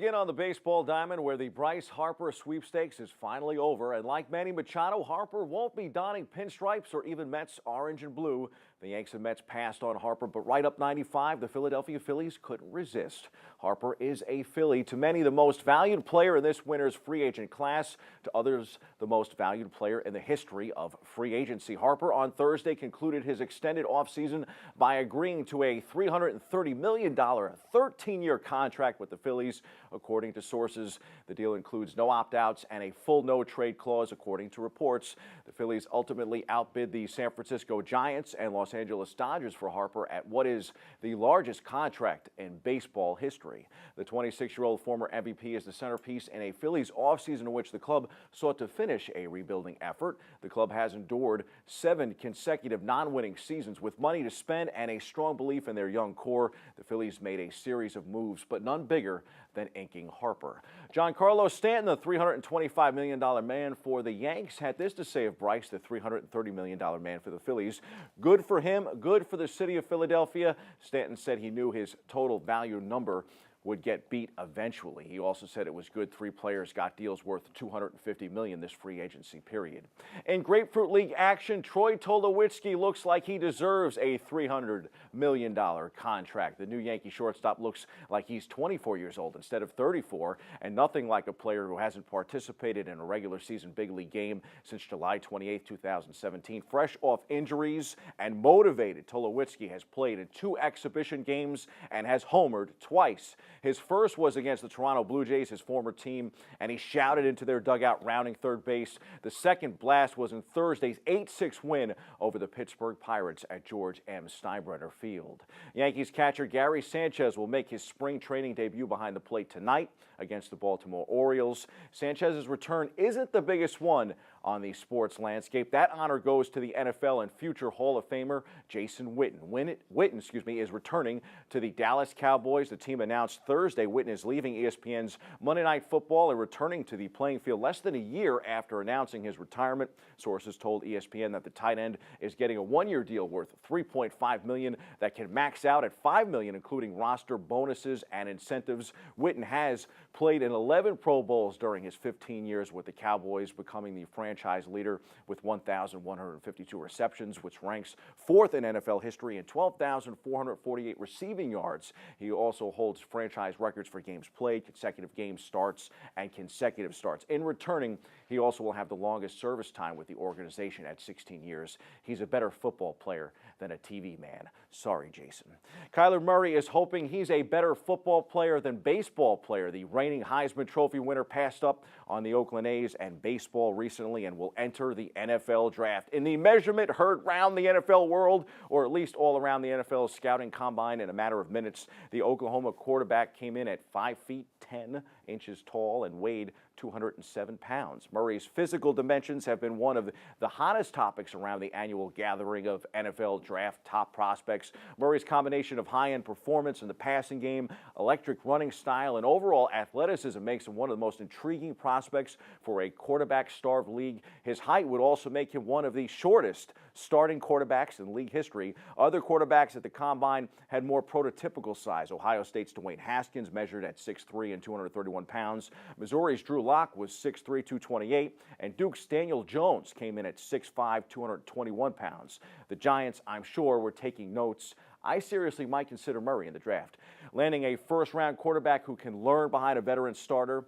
begin on the baseball diamond where the Bryce Harper sweepstakes is finally over. And like Manny Machado, Harper won't be donning pinstripes or even Mets orange and blue. The Yanks and Mets passed on Harper, but right up 95, the Philadelphia Phillies couldn't resist. Harper is a Philly, to many the most valued player in this winter's free agent class, to others the most valued player in the history of free agency. Harper on Thursday concluded his extended offseason by agreeing to a $330 million 13-year contract with the Phillies. According to sources, the deal includes no opt-outs and a full no-trade clause. According to reports, the Phillies ultimately outbid the San Francisco Giants and Los Angeles Dodgers for Harper at what is the largest contract in baseball history. The 26-year-old former MVP is the centerpiece in a Phillies offseason in which the club sought to finish a rebuilding effort. The club has endured 7 consecutive non-winning seasons. With money to spend and a strong belief in their young core, the Phillies made a series of moves, but none bigger than inking Harper. Giancarlo Stanton, the $325 million man for the Yanks, had this to say of Bryce, the $330 million man for the Phillies. Good for him, good for the city of Philadelphia. Stanton said he knew his total value number would get beat eventually. He also said it was good 3 players got deals worth $250 million this free agency period. In Grapefruit League action, Troy Tulowitzki looks like he deserves a $300 million contract. The new Yankee shortstop looks like he's 24 years old instead of 34, and nothing like a player who hasn't participated in a regular season big league game since July 28, 2017. Fresh off injuries and motivated, Tulowitzki has played in 2 exhibition games and has homered twice. His first was against the Toronto Blue Jays, his former team, and he shouted into their dugout, rounding third base. The second blast was in Thursday's 8-6 win over the Pittsburgh Pirates at George M. Steinbrenner Field. Yankees catcher Gary Sanchez will make his spring training debut behind the plate tonight against the Baltimore Orioles. Sanchez's return isn't the biggest one on the sports landscape. That honor goes to the NFL and future Hall of Famer Jason Witten. Witten is returning to the Dallas Cowboys. The team announced Thursday Witten is leaving ESPN's Monday Night Football and returning to the playing field less than a year after announcing his retirement. Sources told ESPN that the tight end is getting a 1-year deal worth $3.5 million that can max out at $5 million, including roster bonuses and incentives. Witten has played in 11 Pro Bowls during his 15 years with the Cowboys, becoming the franchise leader with 1,152 receptions, which ranks 4th in NFL history, and 12,448 receiving yards. He also holds franchise records for games played, consecutive game starts, and consecutive starts. In returning, he also will have the longest service time with the organization at 16 years. He's a better football player than a TV man. Sorry, Jason. Kyler Murray is hoping he's a better football player than baseball player. The reigning Heisman Trophy winner passed up on the Oakland A's and baseball recently and will enter the NFL draft. In the measurement heard round the NFL world, or at least all around the NFL scouting combine in a matter of minutes, the Oklahoma quarterback came in at 5 feet 10 inches tall and weighed 207 pounds. Murray's physical dimensions have been one of the hottest topics around the annual gathering of NFL draft top prospects. Murray's combination of high-end performance in the passing game, electric running style, and overall athleticism makes him one of the most intriguing prospects for a quarterback-starved league. His height would also make him one of the shortest starting quarterbacks in league history. Other quarterbacks at the combine had more prototypical size. Ohio State's Dwayne Haskins measured at 6'3" and 231 pounds. Missouri's Drew Lock was 6'3", 228, and Duke's Daniel Jones came in at 6'5", 221 pounds. The Giants, I'm sure, were taking notes. I seriously might consider Murray in the draft. Landing a first-round quarterback who can learn behind a veteran starter,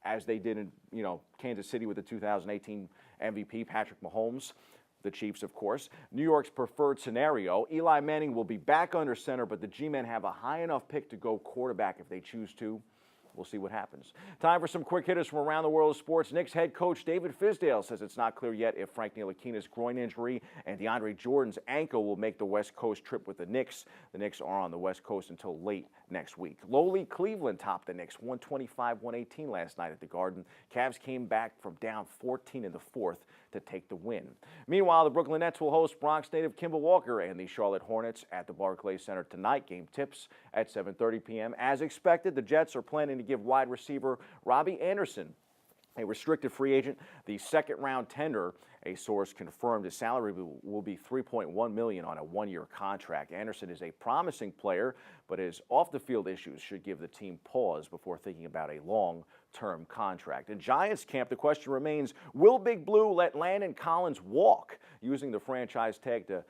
as they did in Kansas City with the 2018 MVP Patrick Mahomes. The Chiefs, of course. New York's preferred scenario. Eli Manning will be back under center, but the G-men have a high enough pick to go quarterback if they choose to. We'll see what happens. Time for some quick hitters from around the world of sports. Knicks head coach David Fizdale says it's not clear yet if Frank Ntilikina's groin injury and DeAndre Jordan's ankle will make the West Coast trip with the Knicks. The Knicks are on the West Coast until late next week. Lowly Cleveland topped the Knicks 125-118 last night at the Garden. Cavs came back from down 14 in the 4th to take the win. Meanwhile, the Brooklyn Nets will host Bronx native Kemba Walker and the Charlotte Hornets at the Barclays Center tonight. Game tips at 7:30 p.m. As expected, the Jets are planning to give wide receiver Robbie Anderson A restricted free agent, the second-round tender, a source confirmed his salary will be $3.1 million on a one-year contract. Anderson is a promising player, but his off-the-field issues should give the team pause before thinking about a long-term contract. In Giants camp, the question remains, will Big Blue let Landon Collins walk? Using the franchise tag to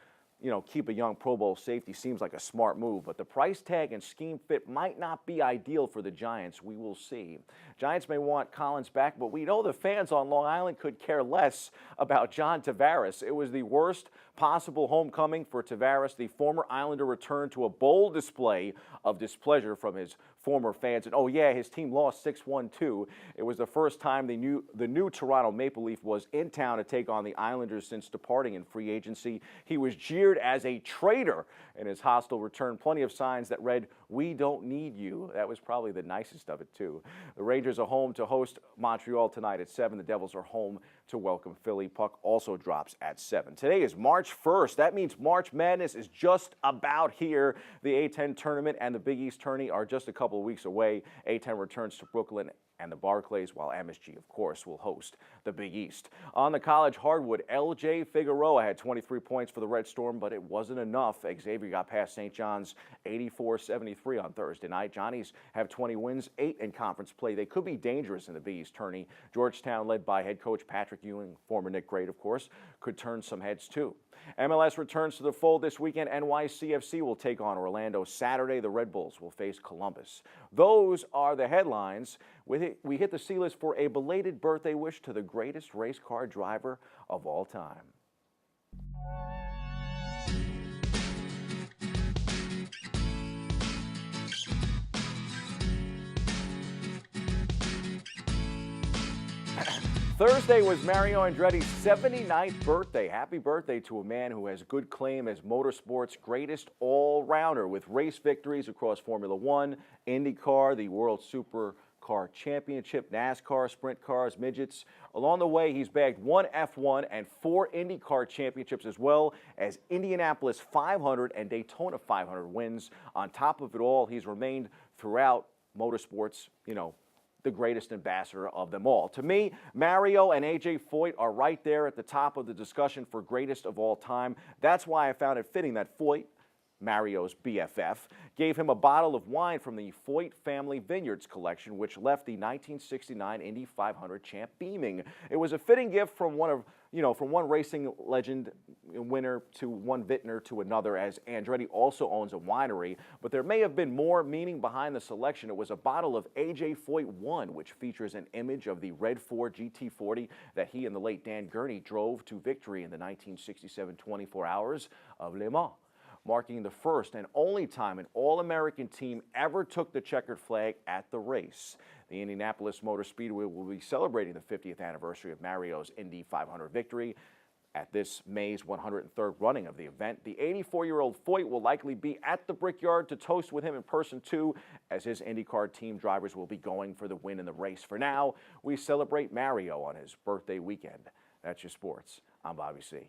keep a young Pro Bowl safety seems like a smart move, but the price tag and scheme fit might not be ideal for the Giants. We will see. Giants may want Collins back, but we know the fans on Long Island could care less about John Tavares. It was the worst possible homecoming for Tavares. The former Islander returned to a bold display of displeasure from his former fans. And oh yeah, his team lost 6-1 too. It was the first time the new Toronto Maple Leaf was in town to take on the Islanders since departing in free agency. He was jeered as a traitor in his hostile return. Plenty of signs that read, "We don't need you." That was probably the nicest of it too. The Rangers are home to host Montreal tonight at 7. The Devils are home to welcome Philly. Puck also drops at 7. Today is March 1st. That means March Madness is just about here. The A-10 tournament and the Big East tourney are just a couple of weeks away. A-10 returns to Brooklyn and the Barclays, while MSG, of course, will host the Big East. On the college hardwood, L.J. Figueroa had 23 points for the Red Storm, but it wasn't enough. Xavier got past St. John's 84-73 on Thursday night. Johnnies have 20 wins, 8 in conference play. They could be dangerous in the Big East tourney. Georgetown, led by head coach Patrick Ewing, former Nick Grade, of course, could turn some heads too. MLS returns to the fold this weekend. NYCFC will take on Orlando. Saturday, the Red Bulls will face Columbus. Those are the headlines. We hit the C-list for a belated birthday wish to the greatest race car driver of all time. Thursday was Mario Andretti's 79th birthday. Happy birthday to a man who has good claim as motorsport's greatest all-rounder with race victories across Formula One, IndyCar, the World Supercar Championship, NASCAR, sprint cars, midgets. Along the way, he's bagged 1 F1 and 4 IndyCar championships, as well as Indianapolis 500 and Daytona 500 wins. On top of it all, he's remained throughout motorsports, the greatest ambassador of them all. To me, Mario and A.J. Foyt are right there at the top of the discussion for greatest of all time. That's why I found it fitting that Foyt, Mario's BFF, gave him a bottle of wine from the Foyt Family Vineyards collection, which left the 1969 Indy 500 champ beaming. It was a fitting gift from one racing legend winner to one vintner to another, as Andretti also owns a winery. But there may have been more meaning behind the selection. It was a bottle of A.J. Foyt 1, which features an image of the red Ford GT40 that he and the late Dan Gurney drove to victory in the 1967 24 Hours of Le Mans, marking the first and only time an All-American team ever took the checkered flag at the race. The Indianapolis Motor Speedway will be celebrating the 50th anniversary of Mario's Indy 500 victory at this May's 103rd running of the event. The 84-year-old Foyt will likely be at the Brickyard to toast with him in person too, as his IndyCar team drivers will be going for the win in the race. For now, we celebrate Mario on his birthday weekend. That's your sports. I'm Bobby C.